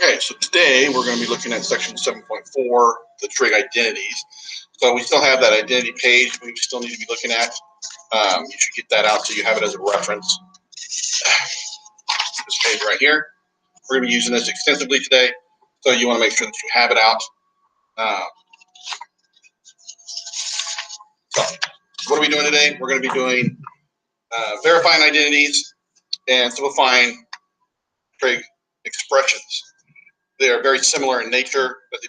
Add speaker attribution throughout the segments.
Speaker 1: Okay, so today we're going to be looking at section 7.4, the trig identities. So we still have that identity page we still need to be looking at. You should get that out so you have it as a reference. This page right here. We're going to be using this extensively today, so you want to make sure that you have it out. So what are we doing today? We're going to be doing verifying identities and simplifying trig expressions. They are very similar in nature, but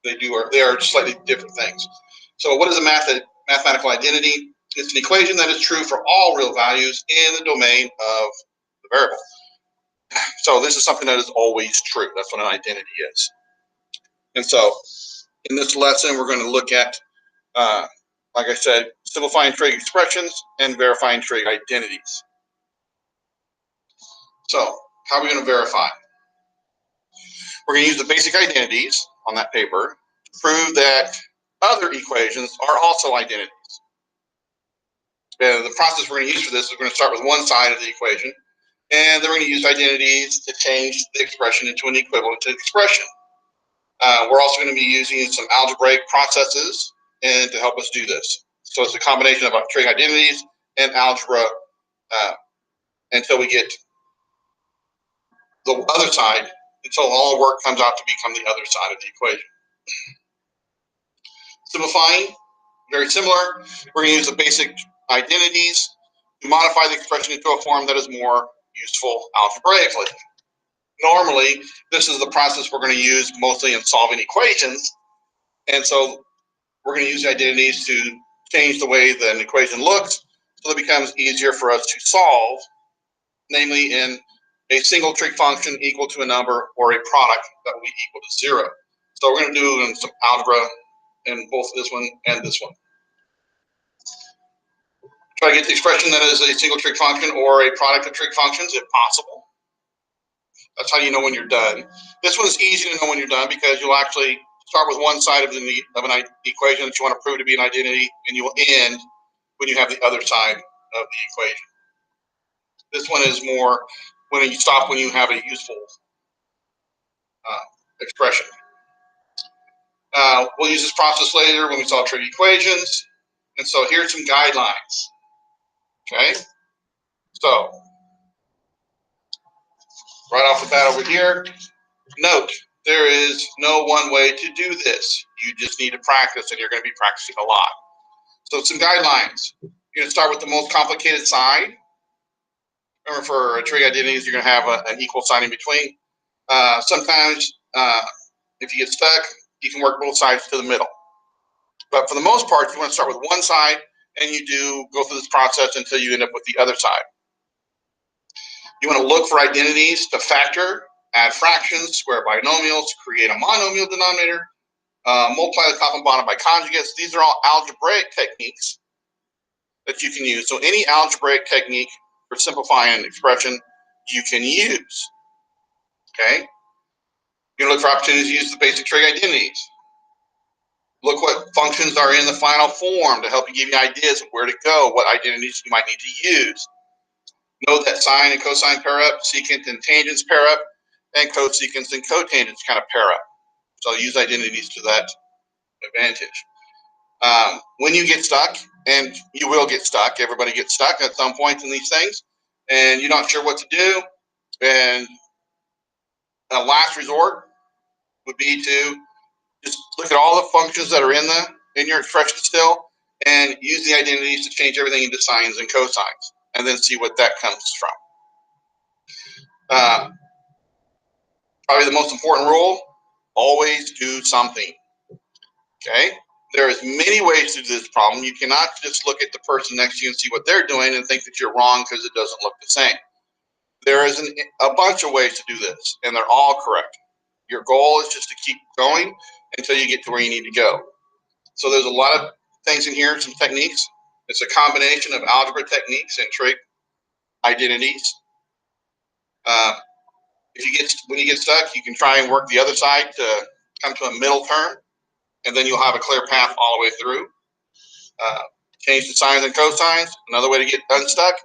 Speaker 1: they are slightly different things. So what is a mathematical identity? It's an equation that is true for all real values in the domain of the variable. So this is something that is always true. That's what an identity is. And so in this lesson, we're going to look at, like I said, simplifying trig expressions and verifying trig identities. So how are we going to verify? We're going to use the basic identities on that paper to prove that other equations are also identities. And the process we're going to use for this is we're going to start with one side of the equation, and then we're going to use identities to change the expression into an equivalent expression. We're also going to be using some algebraic processes and to help us do this. So it's a combination of trig identities and algebra until we get the other side, until all the work comes out to become the other side of the equation. Simplifying, very similar. We're going to use the basic identities to modify the expression into a form that is more useful algebraically. Normally, this is the process we're going to use mostly in solving equations, and so we're going to use identities to change the way that an equation looks so that it becomes easier for us to solve, namely in a single trig function equal to a number or a product that will be equal to 0. So we're going to do some algebra in both this one and this one. Try to get the expression that is a single trig function or a product of trig functions if possible. That's how you know when you're done. This one is easy to know when you're done because you'll actually start with one side of an equation that you want to prove to be an identity, and you will end when you have the other side of the equation. This one is more when you stop when you have a useful expression. We'll use this process later when we solve trig equations. And so here's some guidelines. Okay, so right off the bat over here, note there is no one way to do this. You just need to practice, and you're going to be practicing a lot. So some guidelines. You're going to start with the most complicated side. Remember, for trig identities, you're going to have an equal sign in between. Sometimes, if you get stuck, you can work both sides to the middle. But for the most part, you want to start with one side, and you do go through this process until you end up with the other side. You want to look for identities to factor, add fractions, square binomials, create a monomial denominator, multiply the top and bottom by conjugates. These are all algebraic techniques that you can use. So any algebraic technique for simplifying an expression you can use. Okay? You're going to look for opportunities to use the basic trig identities. Look what functions are in the final form to help you give you ideas of where to go, what identities you might need to use. Know that sine and cosine pair up, secant and tangents pair up, and cosecants and cotangents kind of pair up. So I'll use identities to that advantage. When you get stuck, and you will get stuck, everybody gets stuck at some point in these things, and you're not sure what to do, and a last resort would be to just look at all the functions that are in your expression still, and use the identities to change everything into sines and cosines, and then see what that comes from. Probably the most important rule, always do something. Okay? There's many ways to do this problem. You cannot just look at the person next to you and see what they're doing and think that you're wrong because it doesn't look the same. There is a bunch of ways to do this, and they're all correct. Your goal is just to keep going until you get to where you need to go. So there's a lot of things in here, some techniques. It's a combination of algebra techniques and trig identities. When you get stuck, you can try and work the other side to come to a middle term, and then you'll have a clear path all the way through. Change the sines and cosines, another way to get unstuck,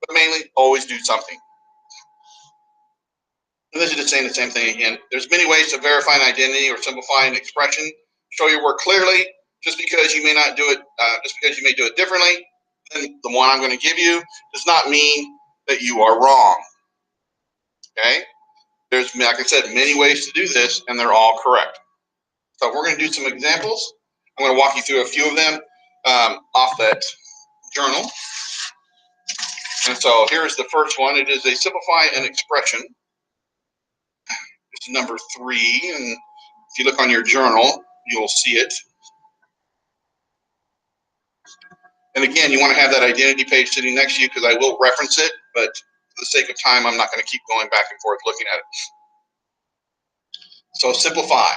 Speaker 1: but mainly always do something. And this is just saying the same thing again. There's many ways to verify an identity or simplify an expression. Show your work clearly. Just because you may not do it, just because you may do it differently than the one I'm going to give you, does not mean that you are wrong. Okay? There's, like I said, many ways to do this, and they're all correct. So we're going to do some examples. I'm going to walk you through a few of them off that journal. And so here's the first one. It is a simplify an expression. It's number 3, and if you look on your journal, you'll see it. And again, you want to have that identity page sitting next to you because I will reference it, but for the sake of time, I'm not going to keep going back and forth looking at it. So simplify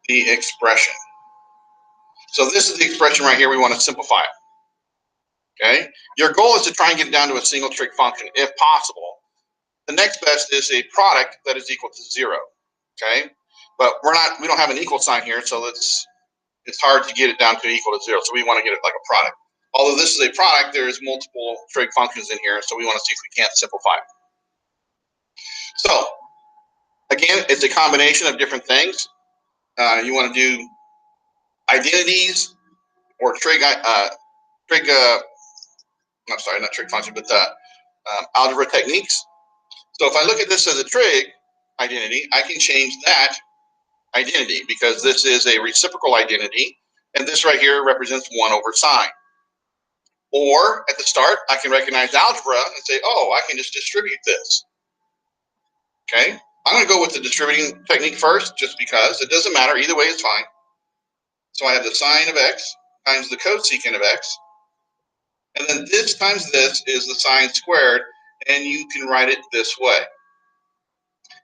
Speaker 1: the expression. So this is the expression right here. We want to simplify it. Okay? Your goal is to try and get it down to a single trig function if possible. The next best is a product that is equal to 0. Okay? But we don't have an equal sign here, so it's hard to get it down to equal to 0. So we want to get it like a product. Although this is a product, there's multiple trig functions in here, so we want to see if we can't simplify it. So again, it's a combination of different things. You want to do identities or trig. I'm sorry, not trig function, but algebra techniques. So if I look at this as a trig identity, I can change that identity because this is a reciprocal identity, and this right here represents 1 over sine. Or at the start, I can recognize algebra and say, oh, I can just distribute this. Okay, I'm going to go with the distributing technique first, just because it doesn't matter. Either way is fine. So I have the sine of x times the cosecant of x. And then this times this is the sine squared, and you can write it this way.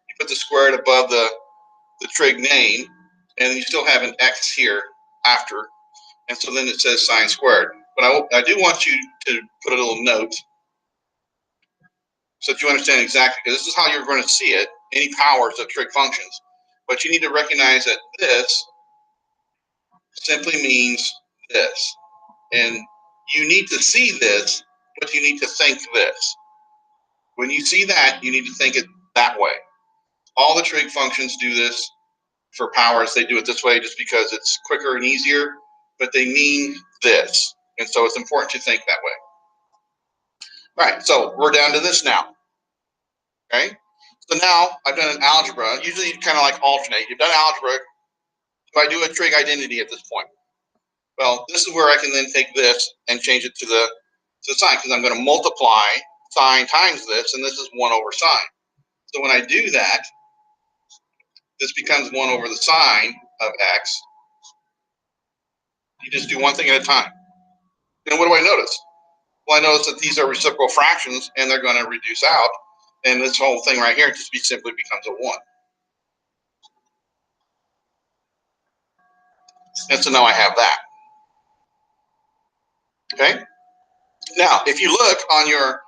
Speaker 1: You put the squared above the trig name, and you still have an x here after. And so then it says sine squared. But I do want you to put a little note so that you understand exactly, because this is how you're going to see it, any powers of trig functions. But you need to recognize that this simply means this. And you need to see this, but you need to think this. When you see that, you need to think it that way. All the trig functions do this for powers. They do it this way just because it's quicker and easier, but they mean this. And so it's important to think that way. All right, so we're down to this now. Okay, so now I've done an algebra. Usually you kind of like alternate. You've done algebra. Do I do a trig identity at this point? Well, this is where I can then take this and change it to the sine, because I'm going to multiply sine times this, and this is 1 over sine. So when I do that, this becomes 1 over the sine of x. You just do one thing at a time. And what do I notice? Well, I notice that these are reciprocal fractions, and they're going to reduce out. And this whole thing right here just simply becomes a 1. And so now I have that. Okay? Now, if you look on your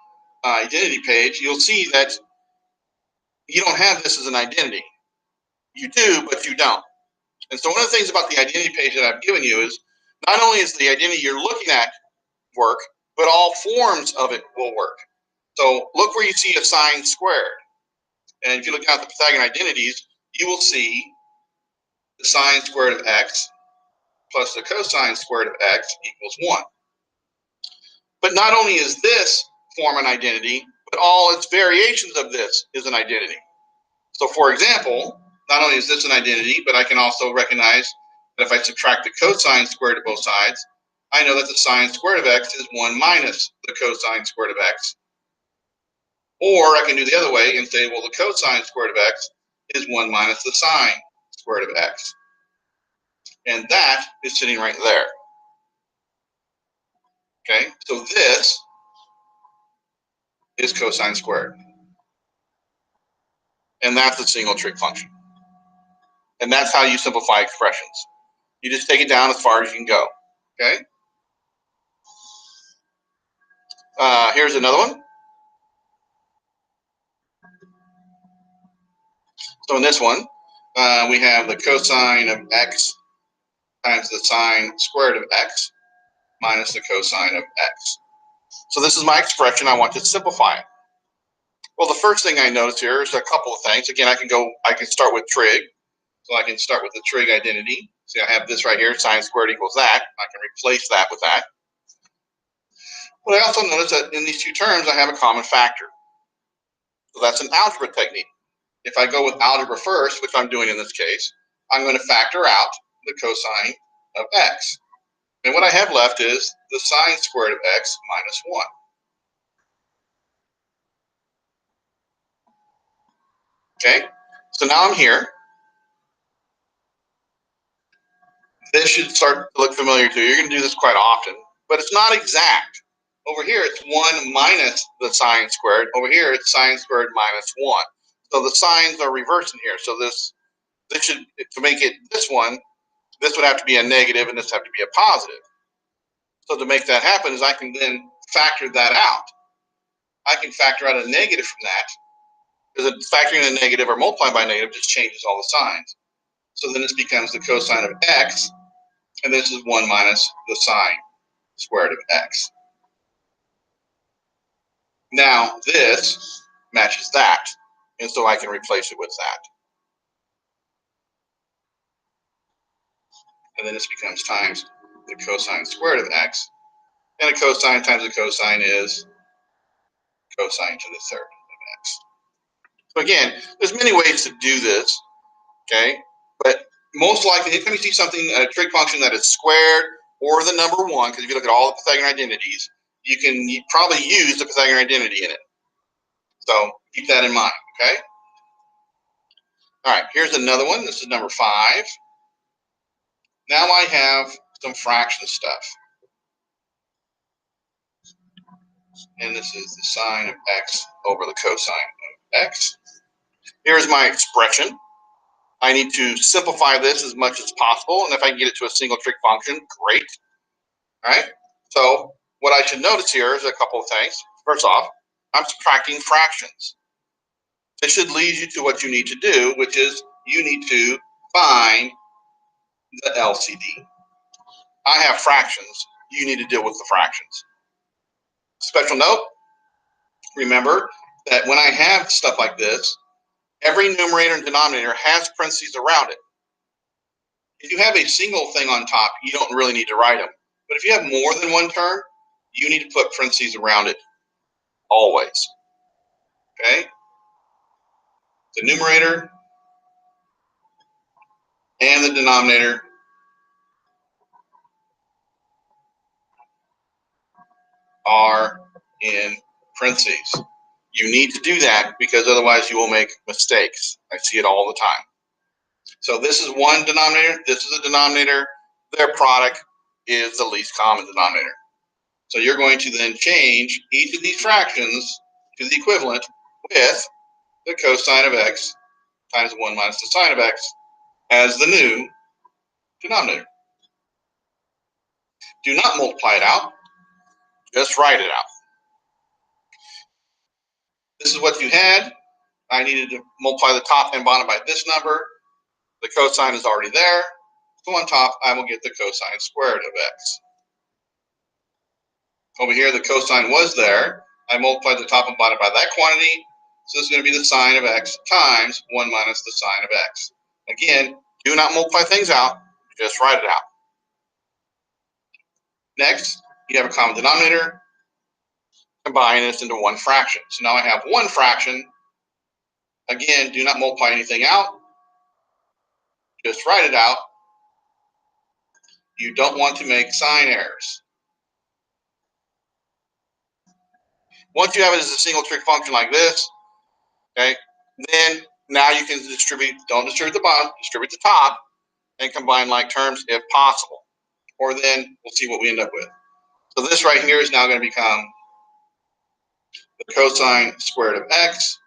Speaker 1: identity page, you'll see that you don't have this as an identity. You do, but you don't. And so one of the things about the identity page that I've given you is not only is the identity you're looking at work, but all forms of it will work. So look where you see a sine squared. And if you look at the Pythagorean identities, you will see the sine squared of x plus the cosine squared of x equals 1. But not only is this form an identity, but all its variations of this is an identity. So for example, not only is this an identity, but I can also recognize that if I subtract the cosine squared of both sides, I know that the sine squared of x is 1 minus the cosine squared of x. Or I can do the other way and say, well, the cosine squared of x is 1 minus the sine squared of x. And that is sitting right there. Okay, so this is cosine squared. And that's a single trig function. And that's how you simplify expressions. You just take it down as far as you can go. Okay? Here's another one. So in this one, we have the cosine of x times the sine squared of x minus the cosine of x. So this is my expression. I want to simplify it. Well, the first thing I notice here is a couple of things. Again, I can start with trig. So I can start with the trig identity. See, I have this right here, sine squared equals that. I can replace that with that. But I also notice that in these two terms, I have a common factor. So that's an algebra technique. If I go with algebra first, which I'm doing in this case, I'm going to factor out the cosine of x. And what I have left is the sine squared of x minus 1. Okay, so now I'm here. This should start to look familiar to you. You're going to do this quite often, but it's not exact. Over here, it's 1 minus the sine squared. Over here, it's sine squared minus 1. So the signs are reversing here. So this should, to make it this one, this would have to be a negative and this have to be a positive. So to make that happen is I can then factor that out. I can factor out a negative from that, because factoring a negative or multiplying by a negative just changes all the signs. So then this becomes the cosine of x, and this is 1 minus the sine squared of x. Now this matches that, and so I can replace it with that. And then this becomes times the cosine squared of x, and a cosine times a cosine is cosine to the third of x. So again, there's many ways to do this, okay? But most likely, anytime you see something, a trig function that is squared or the number 1, because if you look at all the Pythagorean identities, you can probably use the Pythagorean identity in it. So keep that in mind, okay? All right, here's another one. This is number 5. Now I have some fraction stuff. And this is the sine of x over the cosine of x. Here's my expression. I need to simplify this as much as possible, and if I can get it to a single trig function, great. All right, so what I should notice here is a couple of things. First off, I'm subtracting fractions. This should lead you to what you need to do, which is you need to find the LCD. I have fractions. You need to deal with the fractions. Special note, remember that when I have stuff like this, every numerator and denominator has parentheses around it. If you have a single thing on top, you don't really need to write them. But if you have more than one term, you need to put parentheses around it always. Okay? The numerator and the denominator are in parentheses. You need to do that because otherwise you will make mistakes. I see it all the time. So this is one denominator, this is a denominator, their product is the least common denominator. So you're going to then change each of these fractions to the equivalent with the cosine of x times 1 minus the sine of x as the new denominator. Do not multiply it out, just write it out. This is what you had. I needed to multiply the top and bottom by this number. The cosine is already there. So on top, I will get the cosine squared of x. Over here, the cosine was there. I multiplied the top and bottom by that quantity. So this is going to be the sine of x times 1 minus the sine of x. Again, do not multiply things out. Just write it out. Next, you have a common denominator. Combine this into one fraction. So now I have one fraction. Again, do not multiply anything out. Just write it out. You don't want to make sign errors. Once you have it as a single trig function like this, okay, then now you can distribute, don't distribute the bottom, distribute the top, and combine like terms if possible. Or then we'll see what we end up with. So this right here is now going to become the cosine squared of x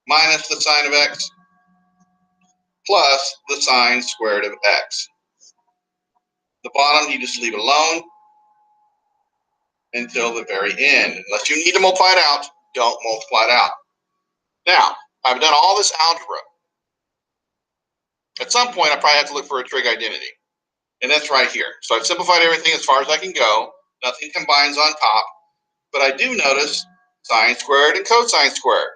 Speaker 1: minus the sine of x plus the sine squared of x. The bottom, you just leave it alone until the very end. Unless you need to multiply it out, don't multiply it out. Now, I've done all this algebra. At some point, I probably have to look for a trig identity. And that's right here. So I've simplified everything as far as I can go. Nothing combines on top. but I do notice sine squared and cosine squared.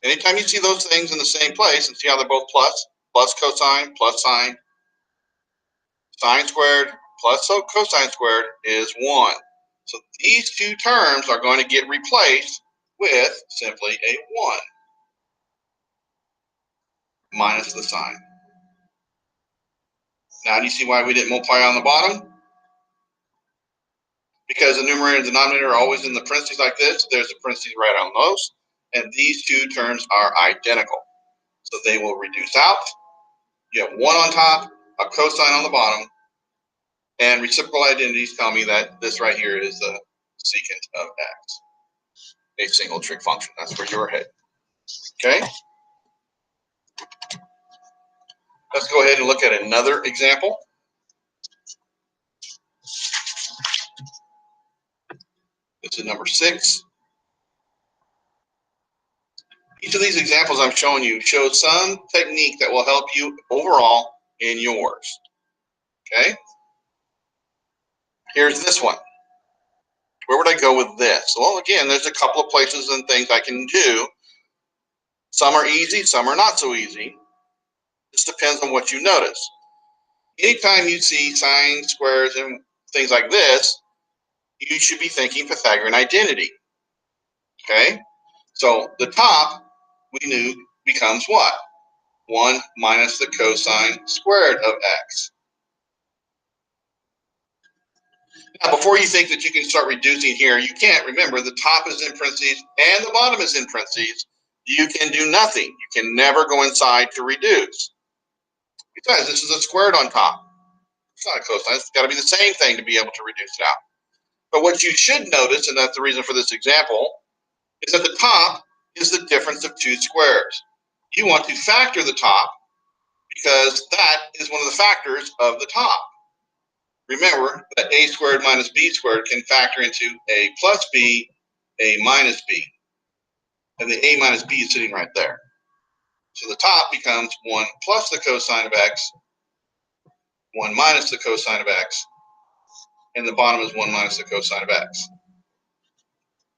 Speaker 1: Anytime you see those things in the same place, and see how they're both plus, plus cosine, plus sine, sine squared plus cosine squared is 1. So these two terms are going to get replaced with simply a 1 minus the sign. Now, do you see why we didn't multiply on the bottom? Because the numerator and denominator are always in the parentheses like this. There's a parentheses right on those. And these two terms are identical. So they will reduce out. You have 1 on top, a cosine on the bottom, and reciprocal identities tell me that this right here is the secant of x, a single trig function. That's where you're headed. Okay? Let's go ahead and look at another example. This is number 6. Each of these examples I'm showing you shows some technique that will help you overall in yours. Okay? Here's this one. Where would I go with this? Well, again, there's a couple of places and things I can do. Some are easy, some are not so easy. This depends on what you notice. Anytime you see sines, squares, and things like this, you should be thinking Pythagorean identity. Okay? So the top, we knew, becomes what? 1 minus the cosine squared of x. Now, before you think that you can start reducing here, you can't. Remember, the top is in parentheses and the bottom is in parentheses. You can do nothing. You can never go inside to reduce. Besides, this is a squared on top. It's not a cosine. It's got to be the same thing to be able to reduce it out. But what you should notice, and that's the reason for this example, is that the top is the difference of two squares. You want to factor the top because that is one of the factors of the top. Remember that a squared minus b squared can factor into a plus b, a minus b. And the a minus b is sitting right there. So the top becomes 1 plus the cosine of x, 1 minus the cosine of x, and the bottom is 1 minus the cosine of x.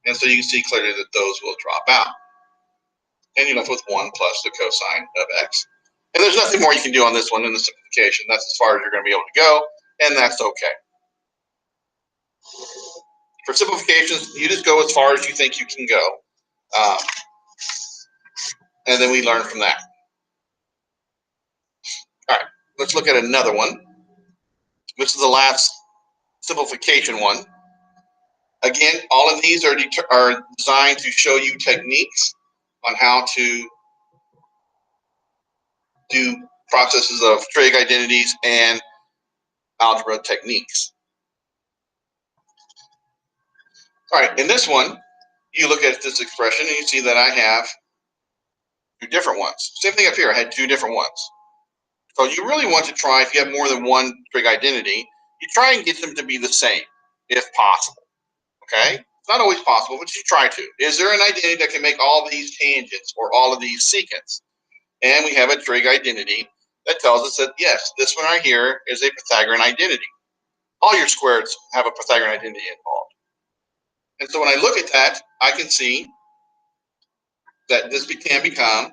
Speaker 1: And so you can see clearly that those will drop out. And you're left with 1 plus the cosine of x. And there's nothing more you can do on this one in the simplification. That's as far as you're going to be able to go, and that's okay. For simplifications, you just go as far as you think you can go. And then we learn from that. All right, let's look at another one. This is the last simplification one. Again, all of these are designed to show you techniques on how to do processes of trig identities and algebra techniques. All right, in this one, you look at this expression and you see that I have two different ones. Same thing up here, I had two different ones. So you really want to try, if you have more than one trig identity, you try and get them to be the same, if possible. Okay? It's not always possible, but you try to. Is there an identity that can make all these tangents or all of these secants? And we have a trig identity that tells us that, yes, this one right here is a Pythagorean identity. All your squares have a Pythagorean identity involved. And so when I look at that, I can see that this can become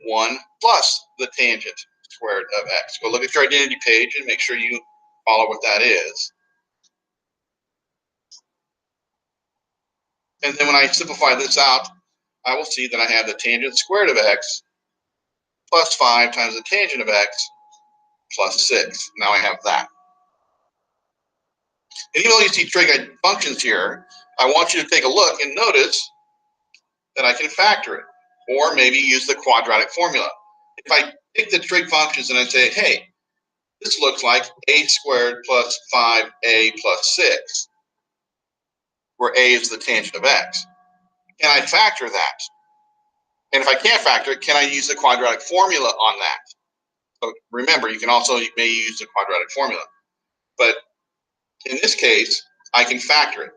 Speaker 1: 1 plus the tangent squared of x. Go look at your identity page and make sure you follow what that is. And then when I simplify this out, I will see that I have the tangent squared of x plus 5 times the tangent of x plus 6. Now I have that. And even though you see trig functions here, I want you to take a look and notice that I can factor it, or maybe use the quadratic formula. If I take the trig functions and I say, hey, this looks like a squared plus 5a plus 6, where a is the tangent of x. Can I factor that? And if I can't factor it, can I use the quadratic formula on that? So remember, you can also may use the quadratic formula. But in this case, I can factor it.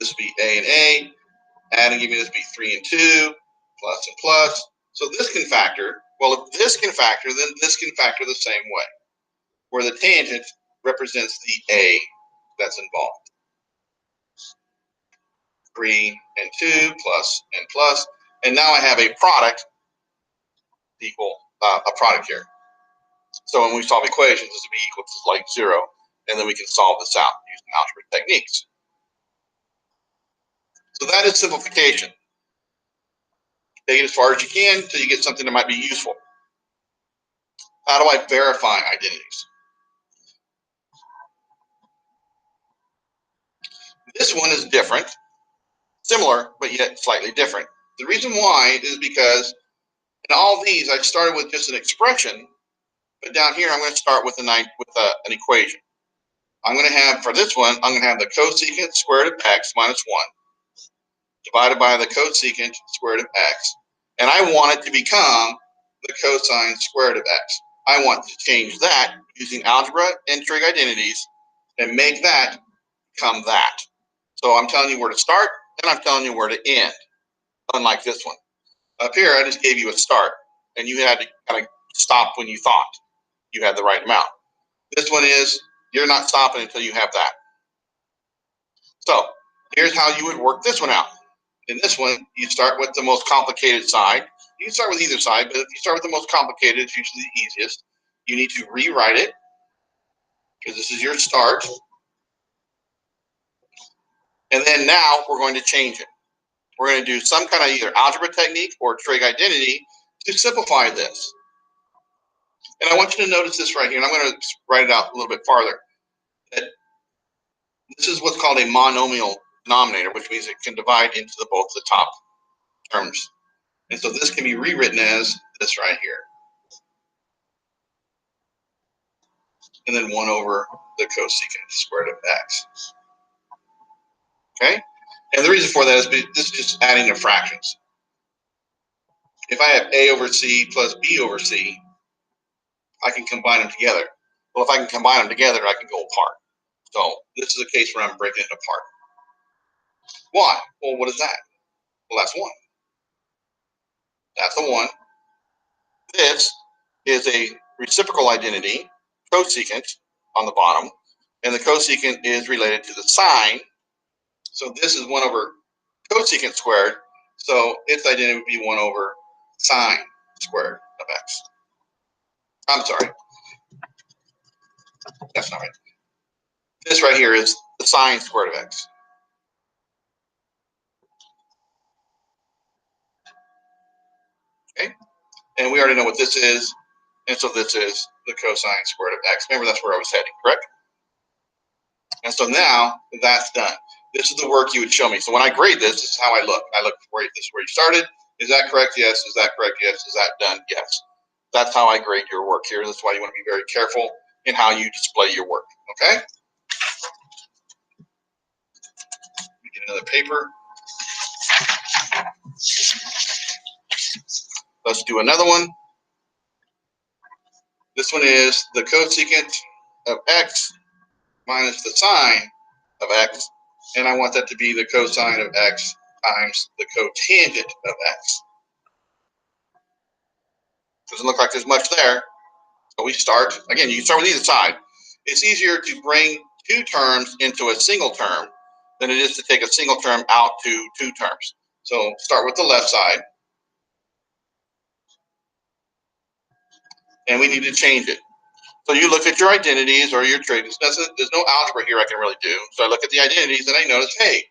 Speaker 1: This would be a and a, add and give me this would be 3 and 2, plus and plus. So this can factor. Well, if this can factor, then this can factor the same way, where the tangent represents the a that's involved. 3 and 2 plus and plus. And now I have a product equal a product here. So when we solve equations, this would be equal to like 0. And then we can solve this out using algebra techniques. So that is simplification. Take it as far as you can until you get something that might be useful. How do I verify identities? This one is different, similar, but yet slightly different. The reason why is because in all these, I started with just an expression, but down here, I'm going to start with an equation. I'm going to have, for this one, I'm going to have the cosecant squared of x minus 1 divided by the cosecant squared of x. And I want it to become the cosine squared of x. I want to change that using algebra and trig identities and make that become that. So I'm telling you where to start, and I'm telling you where to end, unlike this one. Up here, I just gave you a start, and you had to kind of stop when you thought you had the right amount. This one is, you're not stopping until you have that. So here's how you would work this one out. In this one, you start with the most complicated side. You can start with either side, but if you start with the most complicated, it's usually the easiest. You need to rewrite it, because this is your start. And then now we're going to change it. We're going to do some kind of either algebra technique or trig identity to simplify this. And I want you to notice this right here, and I'm going to write it out a little bit farther. That this is what's called a monomial denominator, which means it can divide into both the top terms. And so this can be rewritten as this right here. And then 1 over the cosecant squared of x. Okay? And the reason for that is this is just adding the fractions. If I have a over c plus b over c, I can combine them together. Well, if I can combine them together, I can go apart. So this is a case where I'm breaking it apart. Why? Well, what is that? Well, that's 1. That's a 1. This is a reciprocal identity, cosecant, on the bottom. And the cosecant is related to the sine. So this is 1 over cosecant squared. So its identity would be 1 over sine squared of x. I'm sorry. That's not right. This right here is the sine squared of x. Okay? And we already know what this is. And so this is the cosine squared of x. Remember, that's where I was heading, correct? And so now that's done. This is the work you would show me. So when I grade this, this is how I look. I look for this is where you started. Is that correct? Yes. Is that correct? Yes. Is that done? Yes. That's how I grade your work here. That's why you want to be very careful in how you display your work. Okay? We get another paper. Let's do another one. This one is the cosecant of x minus the sine of x. And I want that to be the cosine of x times the cotangent of x. Doesn't look like there's much there. So we start, again, you can start with either side. It's easier to bring 2 terms into a single term than it is to take a single term out to 2 terms. So start with the left side. And we need to change it. So you look at your identities or your trigs. There's no algebra here I can really do. So I look at the identities and I notice, hey,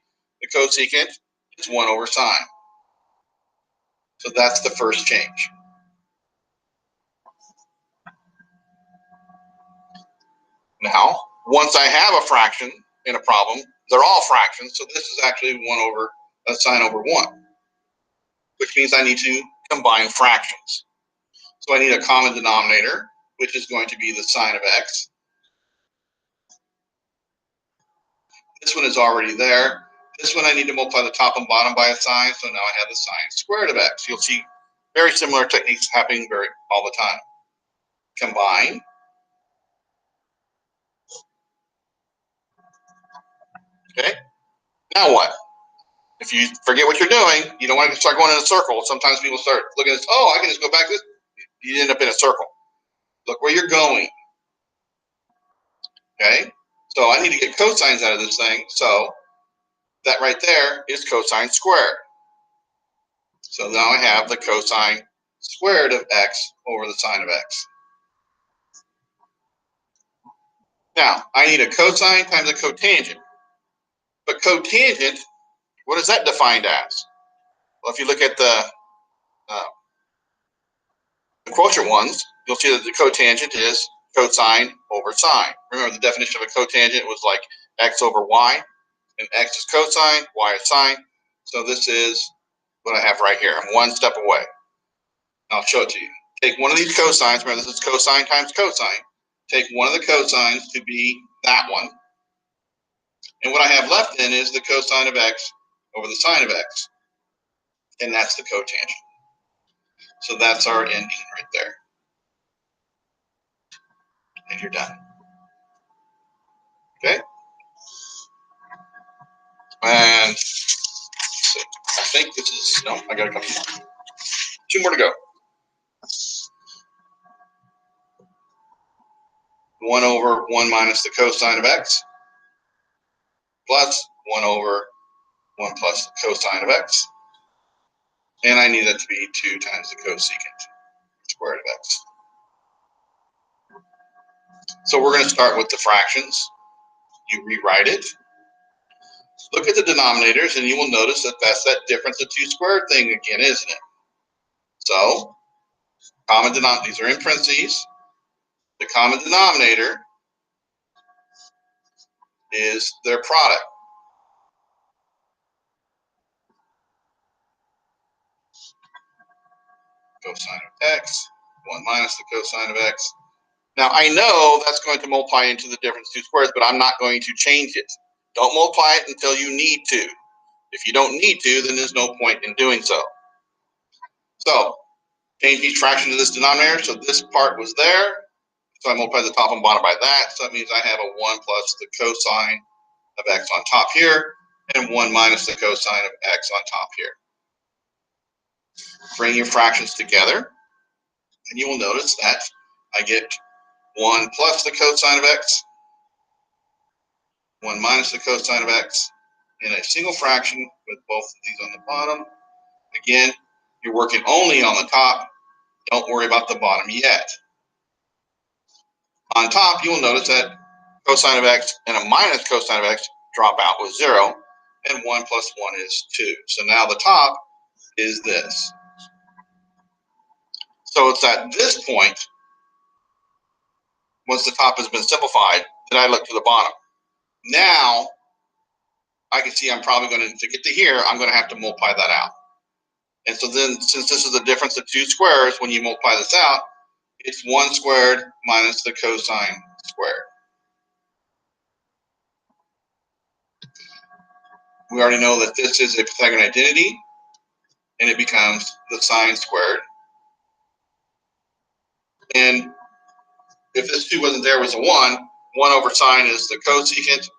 Speaker 1: the cosecant is 1 over sine. So that's the first change. Now, once I have a fraction in a problem, they're all fractions. So this is actually 1 over sine over 1, which means I need to combine fractions. So I need a common denominator, which is going to be the sine of x. This one is already there. This one I need to multiply the top and bottom by a sine, so now I have the sine squared of x. You'll see very similar techniques happening all the time. Combine. Okay. Now what? If you forget what you're doing, you don't want to start going in a circle. Sometimes people start looking at this, oh, I can just go back this. You end up in a circle. Look where you're going. Okay. So I need to get cosines out of this thing. So that right there is cosine squared. So now I have the cosine squared of x over the sine of x. Now, I need a cosine times a cotangent. But cotangent, what is that defined as? Well, if you look at the quotient ones, you'll see that the cotangent is cosine over sine. Remember, the definition of a cotangent was like x over y, and x is cosine, y is sine. So this is what I have right here. I'm one step away. I'll show it to you. Take one of these cosines. Remember, this is cosine times cosine. Take one of the cosines to be that one. And what I have left then is the cosine of x over the sine of x. And that's the cotangent. So that's our ending right there. And you're done. Okay? And let's see. I think this is, no, I got a couple more. Two more to go. 1 over 1 minus the cosine of x plus 1 over 1 plus the cosine of x. And I need that to be 2 times the cosecant squared of x. So we're going to start with the fractions. You rewrite it. Look at the denominators, and you will notice that that's that difference of 2 squared thing again, isn't it? So, common denominator, these are in parentheses. The common denominator is their product. Cosine of x, 1 minus the cosine of x. Now, I know that's going to multiply into the difference of 2 squares, but I'm not going to change it. Don't multiply it until you need to. If you don't need to, then there's no point in doing so. So, change each fraction to this denominator. So this part was there. So I multiply the top and bottom by that. So that means I have a 1 plus the cosine of x on top here, and 1 minus the cosine of x on top here. Bring your fractions together, and you will notice that I get 1 plus the cosine of x, 1 minus the cosine of x, in a single fraction with both of these on the bottom. Again, you're working only on the top. Don't worry about the bottom yet. On top, you will notice that cosine of x and a minus cosine of x drop out with 0, and 1 plus 1 is 2. So now the top is this. So it's at this point, once the top has been simplified, that I look to the bottom. Now, I can see I'm probably going to get to here, I'm going to have to multiply that out. And so then, since this is the difference of 2 squares, when you multiply this out, it's 1 squared minus the cosine squared. We already know that this is a Pythagorean identity, and it becomes the sine squared. And if this 2 wasn't there, it was a 1. 1 over sine is the cosecant,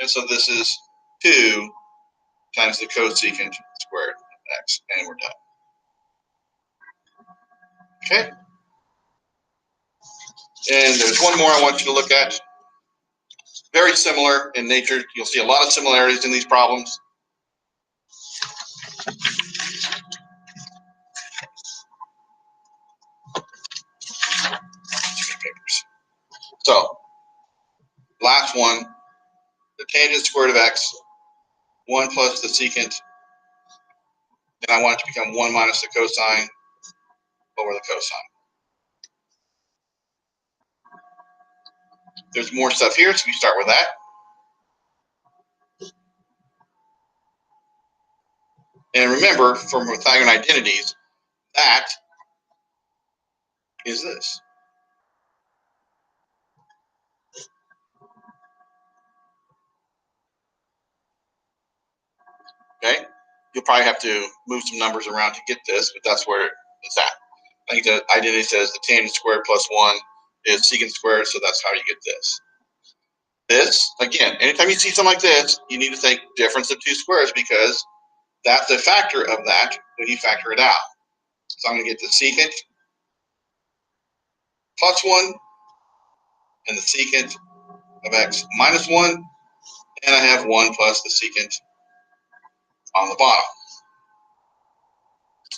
Speaker 1: and so this is 2 times the cosecant squared of x, and we're done. Okay? And there's one more I want you to look at. Very similar in nature. You'll see a lot of similarities in these problems. So, last one, the tangent squared of x, 1 plus the secant, and I want it to become 1 minus the cosine over the cosine. There's more stuff here, so we start with that. And remember, from Pythagorean identities, that is this. Okay? You'll probably have to move some numbers around to get this, but that's where it's at. I think the identity says the tangent squared plus 1 is secant squared, so that's how you get this. This, again, anytime you see something like this, you need to think difference of 2 squares because that's a factor of that when you factor it out. So I'm going to get the secant plus 1 and the secant of x minus 1, and I have 1 plus the secant on the bottom.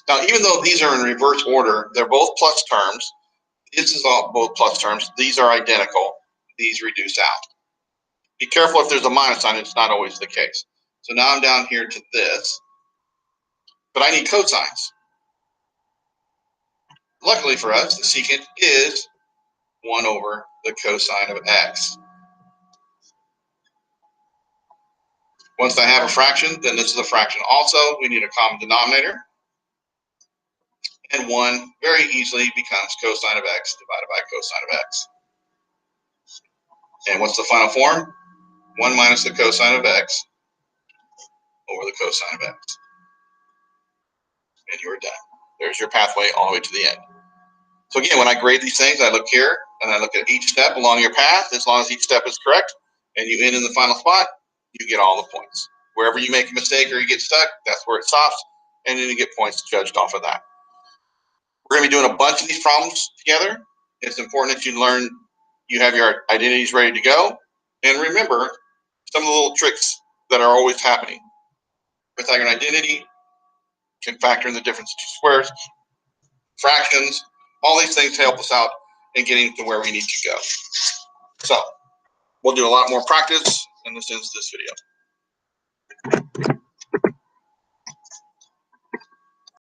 Speaker 1: Now, even though these are in reverse order, they're both plus terms. This is all both plus terms. These are identical. These reduce out. Be careful if there's a minus sign. It's not always the case. So now I'm down here to this, but I need cosines. Luckily for us, the secant is 1 over the cosine of x. Once I have a fraction, then this is a fraction also. We need a common denominator. And 1 very easily becomes cosine of x divided by cosine of x. And what's the final form? 1 minus the cosine of x over the cosine of x. And you're done. There's your pathway all the way to the end. So again, when I grade these things, I look here and I look at each step along your path. As long as each step is correct and you end in the final spot, you get all the points. Wherever you make a mistake or you get stuck, that's where it stops, and then you get points judged off of that. We're going to be doing a bunch of these problems together. It's important that you learn, you have your identities ready to go. And remember some of the little tricks that are always happening. Pythagorean identity, can factor in the difference of two squares, fractions, all these things help us out in getting to where we need to go. So we'll do a lot more practice, and this ends this video.